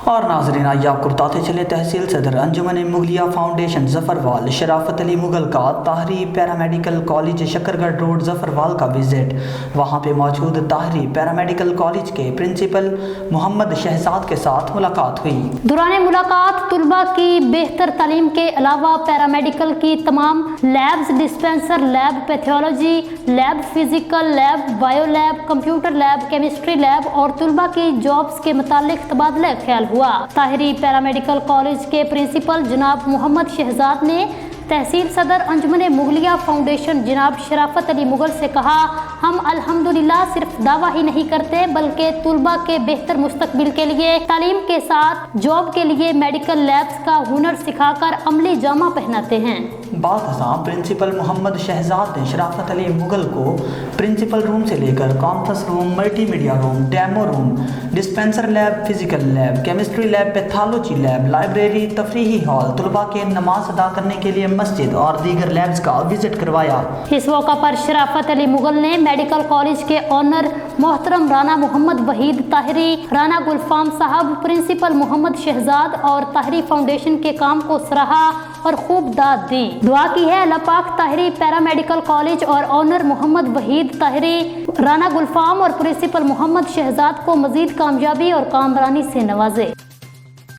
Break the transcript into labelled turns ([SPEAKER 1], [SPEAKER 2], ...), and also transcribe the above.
[SPEAKER 1] اور ناظرین آئیے آپ کو بتاتے چلے تحصیل صدر انجمن مغلیہ فاؤنڈیشن ظفروال شرافت علی مغل کا Tahiri paramedical college شکرگڑھ road Zafarwal کا وزٹ۔ وہاں پہ موجود طاہری پیرامیڈیکل کالج کے پرنسپل محمد شہزاد کے ساتھ ملاقات ہوئی۔
[SPEAKER 2] دوران ملاقات طلباء کی بہتر تعلیم کے علاوہ پیرامیڈیکل کی تمام labs, dispenser lab, pathology lab, physical lab, bio lab, computer lab, chemistry lab اور طلباء کی جابز کے متعلق تبادلہ خیال ہوا۔ طاہری پیرامیڈیکل کالج کے پرنسپل جناب محمد شہزاد نے تحصیل صدر انجمن مغلیہ فاؤنڈیشن جناب شرافت علی مغل سے کہا، ہم الحمدللہ صرف دعویٰ ہی نہیں کرتے بلکہ طلباء کے بہتر مستقبل کے لیے تعلیم کے ساتھ جاب کے لیے میڈیکل لیبز کا ہنر سکھا کر عملی جامہ پہناتے ہیں۔
[SPEAKER 1] بعد ازاں پرنسپل محمد شہزاد نے شرافت علی مغل کو پرنسپل روم سے لے کر conference room, multimedia room, demo room, dispenser lab, physical lab, chemistry lab, pathology lab, library, تفریحی ہال، طلباء کے نماز ادا کرنے کے لیے مسجد اور دیگر لیبز کا وزٹ کروایا۔
[SPEAKER 2] اس موقع پر شرافت علی مغل نے میڈیکل کالج کے آنر محترم رانا محمد وحید طاہری، رانا گلفام صاحب، پرنسپل محمد شہزاد اور طاہری فاؤنڈیشن کے کام کو سراہا اور خوب داد دی۔ دعا کی ہے اللہ پاک طاہری پیرامیڈیکل کالج اور آنر محمد وحید طاہری، رانا گلفام اور پرنسپل محمد شہزاد کو مزید کامیابی اور کامرانی سے نوازے۔